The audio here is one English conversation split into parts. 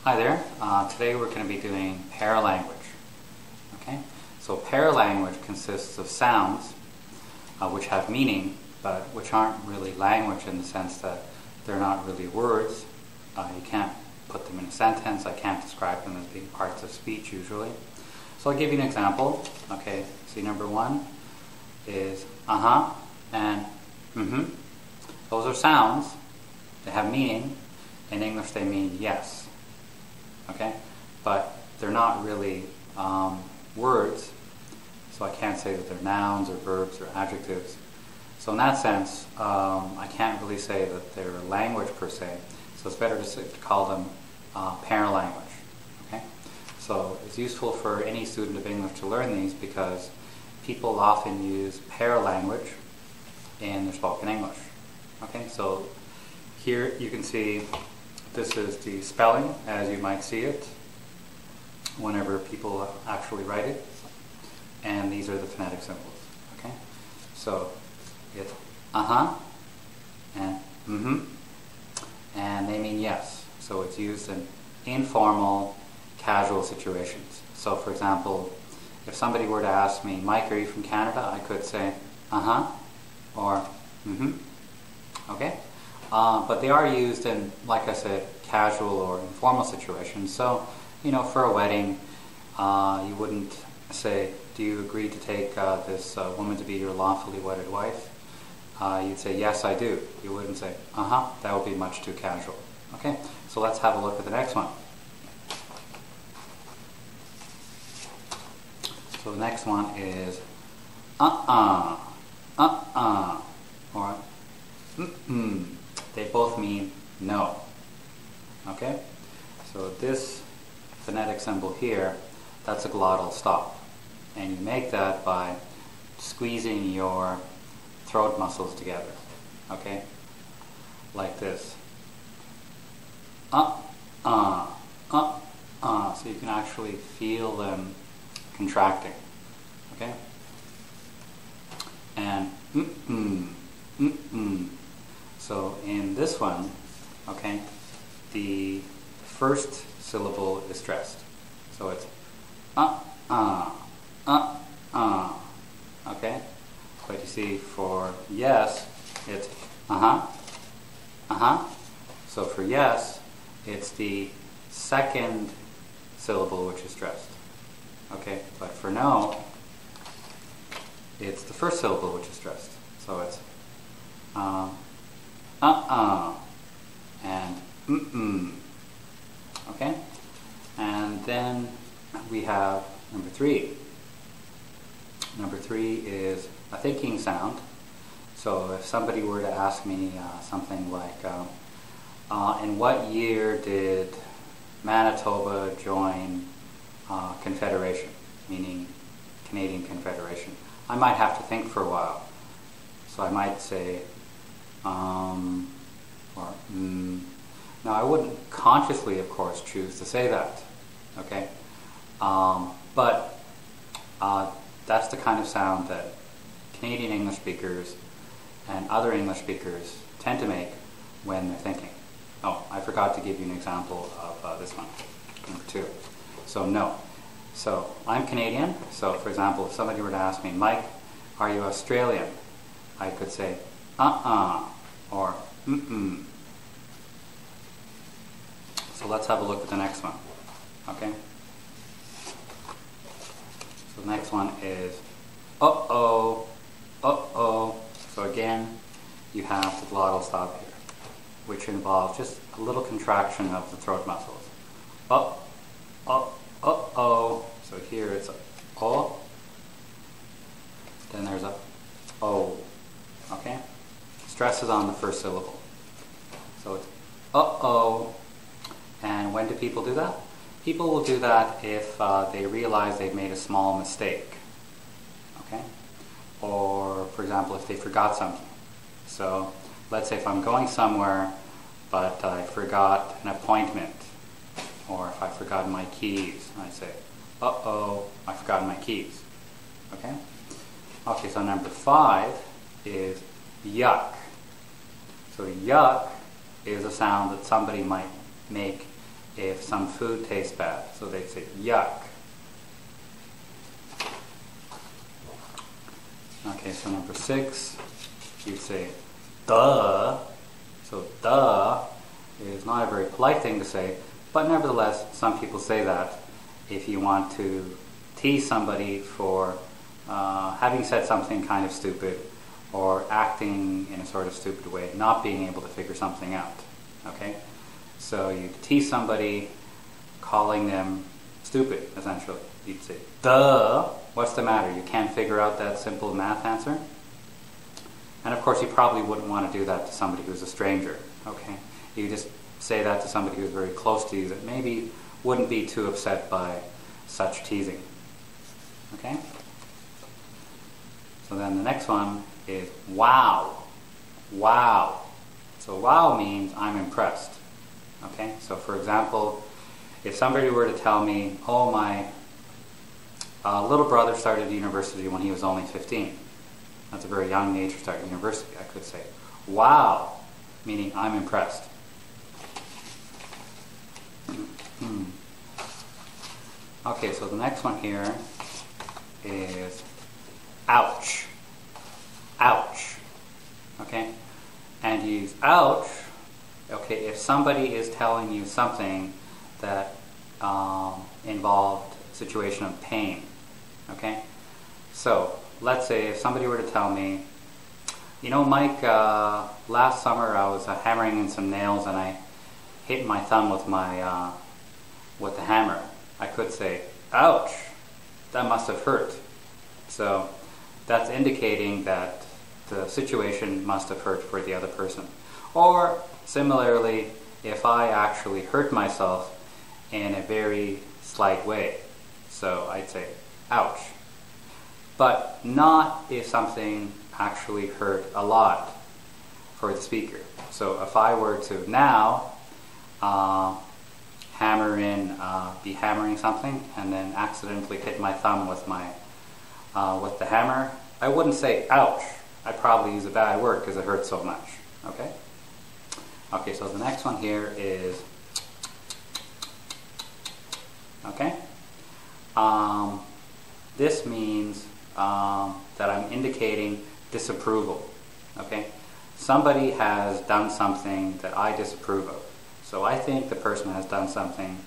Hi there. Today we're going to be doing paralanguage. Okay, so paralanguage consists of sounds which have meaning, but which aren't really language in the sense that they're not really words. You can't put them in a sentence. I can't describe them as being parts of speech usually. So I'll give you an example. Okay, see, number one is uh-huh and mm-hmm. Those are sounds. They have meaning. In English they mean yes. Okay, but they're not really words, so I can't say that they're nouns or verbs or adjectives. So in that sense, I can't really say that they're language per se, so it's better to call them paralanguage. Okay, so it's useful for any student of English to learn these because people often use paralanguage in their spoken English. Okay, so here you can see this is the spelling as you might see it whenever people actually write it, and these are the phonetic symbols. Okay, so it's uh-huh and mm-hmm, and they mean yes, so it's used in informal, casual situations. So for example, if somebody were to ask me, Mike, are you from Canada? I could say uh-huh or mm-hmm. Okay, but they are used in, like I said, casual or informal situations. So, you know, for a wedding, you wouldn't say, do you agree to take this woman to be your lawfully wedded wife? You'd say, yes, I do. You wouldn't say, uh-huh. That would be much too casual. Okay, so let's have a look at the next one. So the next one is uh-uh, uh-uh, or mm-mm. They both mean no. Okay? So this phonetic symbol here, that's a glottal stop. And you make that by squeezing your throat muscles together. Okay? Like this. So you can actually feel them contracting. Okay? And mm-mm, mm-mm. So in this one, okay, the first syllable is stressed. So it's okay? But you see, for yes, it's uh-huh, uh-huh. So for yes, it's the second syllable which is stressed. Okay? But for no, it's the first syllable which is stressed. So it's and mm-mm. Okay? And then we have number three. Number three is a thinking sound. So if somebody were to ask me something like, in what year did Manitoba join Confederation, meaning Canadian Confederation, I might have to think for a while. So I might say, or Now I wouldn't consciously, of course, choose to say that, okay? But that's the kind of sound that Canadian English speakers and other English speakers tend to make when they're thinking. Oh, I forgot to give you an example of this one, number two. So no. So I'm Canadian, so for example, if somebody were to ask me, Mike, are you Australian? I could say, uh-uh, or mm-mm. So let's have a look at the next one, okay? So the next one is uh-oh, uh-oh. So again, you have the glottal stop here, which involves just a little contraction of the throat muscles. Uh-oh. So here it's oh, then there's a oh, okay? Stress is on the first syllable. So it's uh-oh. And when do people do that? People will do that if they realize they've made a small mistake, okay? Or, for example, if they forgot something. So, let's say if I'm going somewhere, but I forgot an appointment, or if I forgot my keys, I say, uh-oh, I forgot my keys, okay? Okay, so number 5 is yuck. So yuck is a sound that somebody might make if some food tastes bad. So they'd say yuck. Okay, so number 6, you'd say duh. So duh is not a very polite thing to say, but nevertheless, some people say that if you want to tease somebody for having said something kind of stupid or acting in a sort of stupid way, not being able to figure something out. Okay? So you tease somebody, calling them stupid, essentially. You'd say, duh, what's the matter? You can't figure out that simple math answer? And of course, you probably wouldn't want to do that to somebody who's a stranger. Okay? You just say that to somebody who's very close to you that maybe wouldn't be too upset by such teasing. Okay? So then the next one is wow. Wow. So wow means I'm impressed. Okay? So for example, if somebody were to tell me, oh, my little brother started university when he was only 15. That's a very young age to start university. I could say, wow, meaning I'm impressed. Okay, so the next one here is ouch. Ouch. Okay? And you use ouch, okay, if somebody is telling you something that involved a situation of pain. Okay? So, let's say if somebody were to tell me, you know, Mike, last summer I was hammering in some nails and I hit my thumb with my with the hammer. I could say, ouch, that must have hurt. So that's indicating that the situation must have hurt for the other person. Or similarly, if I actually hurt myself in a very slight way. So I'd say, ouch. But not if something actually hurt a lot for the speaker. So if I were to now be hammering something and then accidentally hit my thumb with with the hammer, I wouldn't say ouch. I'd probably use a bad word because it hurts so much. Okay? Okay, so the next one here is, okay? This means that I'm indicating disapproval. Okay? Somebody has done something that I disapprove of. So I think the person has done something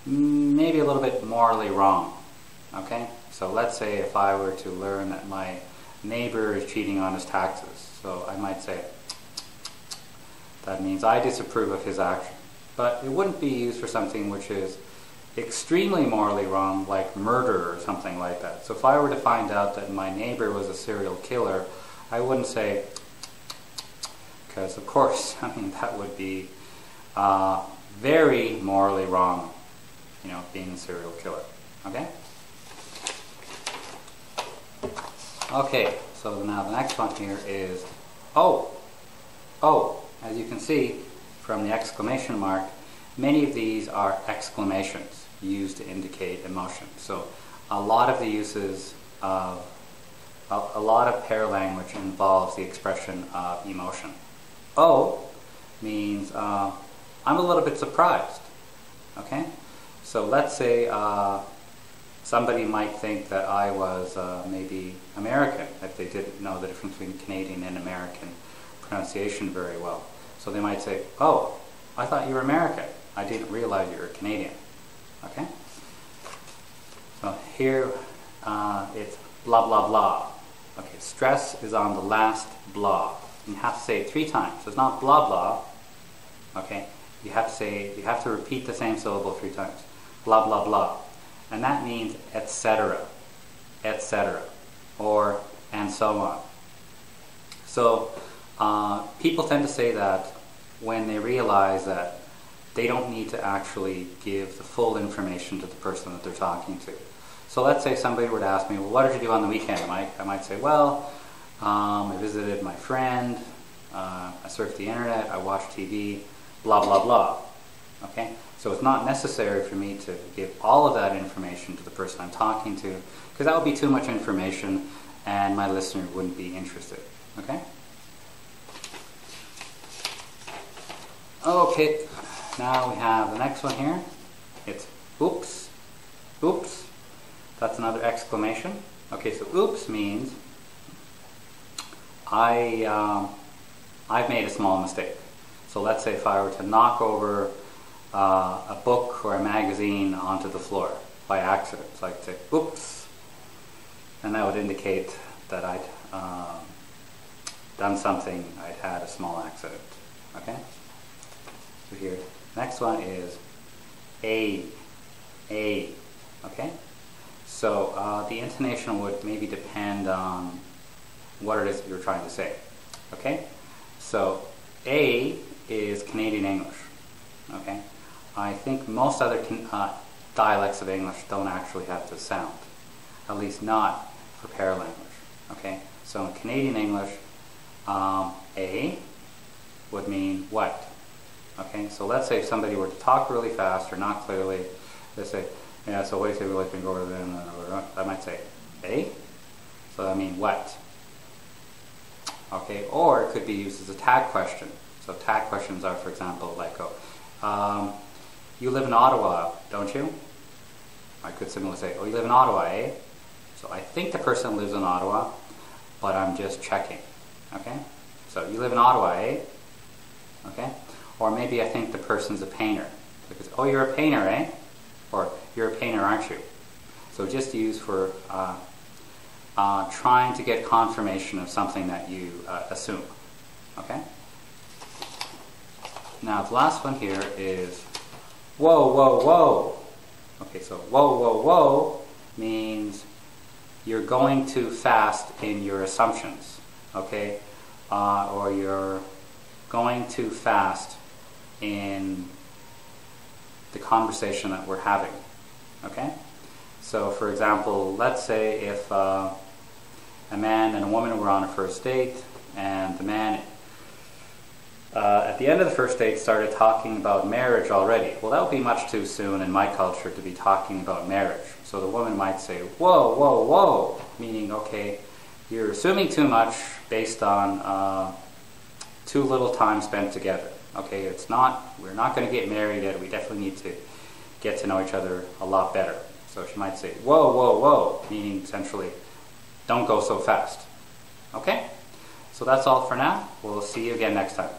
maybe a little bit morally wrong. Okay? So let's say if I were to learn that my neighbor is cheating on his taxes. So I might say, that means I disapprove of his action. But it wouldn't be used for something which is extremely morally wrong, like murder or something like that. So if I were to find out that my neighbor was a serial killer, I wouldn't say, because of course, I mean, that would be very morally wrong, you know, being a serial killer. Okay? Okay, so now the next one here is oh. Oh, as you can see from the exclamation mark, many of these are exclamations used to indicate emotion. So a lot of the uses of a lot of paralanguage involves the expression of emotion. Oh means I'm a little bit surprised. Okay? So let's say somebody might think that I was maybe American if they didn't know the difference between Canadian and American pronunciation very well. So they might say, oh, I thought you were American. I didn't realize you were Canadian. Okay? So here it's blah, blah, blah. Okay, stress is on the last blah. You have to say it 3 times. So it's not blah, blah. Okay? You have to repeat the same syllable 3 times. Blah, blah, blah. And that means etc., etc., or and so on. So people tend to say that when they realize that they don't need to actually give the full information to the person that they're talking to. So let's say somebody were to ask me, well, what did you do on the weekend, Mike? I might say, well, I visited my friend, I surfed the internet, I watched TV, blah, blah, blah. Okay? So it's not necessary for me to give all of that information to the person I'm talking to, because that would be too much information and my listener wouldn't be interested. Okay? Okay. Now we have the next one here. It's oops. Oops. That's another exclamation. Okay, so oops means I've made a small mistake. So let's say if I were to knock over a book or a magazine onto the floor by accident. So I could say oops. And that would indicate that I'd done something, I'd had a small accident. Okay? So here, next one is a. Okay? So the intonation would maybe depend on what it is you're trying to say. Okay? So A is Canadian English. Okay? I think most other dialects of English don't actually have this sound. At least not for paralanguage. Okay? So in Canadian English, A would mean what? Okay? So let's say if somebody were to talk really fast or not clearly, they say, yeah, so what do you say we like to go over there? I might say, A? So that means what? Okay? Or it could be used as a tag question. So tag questions are, for example, like, you live in Ottawa, don't you? I could similarly say, oh, you live in Ottawa, eh? So I think the person lives in Ottawa, but I'm just checking. Okay? So you live in Ottawa, eh? Okay? Or maybe I think the person's a painter. Because, oh, you're a painter, eh? Or you're a painter, aren't you? So just use for trying to get confirmation of something that you assume. Okay? Now the last one here is whoa, whoa, whoa. Okay, so whoa, whoa, whoa means you're going too fast in your assumptions. Okay? Or you're going too fast in the conversation that we're having. Okay? So for example, let's say if a man and a woman were on a first date, and the man at the end of the first date started talking about marriage already. Well, that would be much too soon in my culture to be talking about marriage. So the woman might say, whoa, whoa, whoa, meaning, okay, you're assuming too much based on too little time spent together. Okay, we're not going to get married yet, we definitely need to get to know each other a lot better. So she might say, whoa, whoa, whoa, meaning essentially, don't go so fast. Okay? So that's all for now. We'll see you again next time.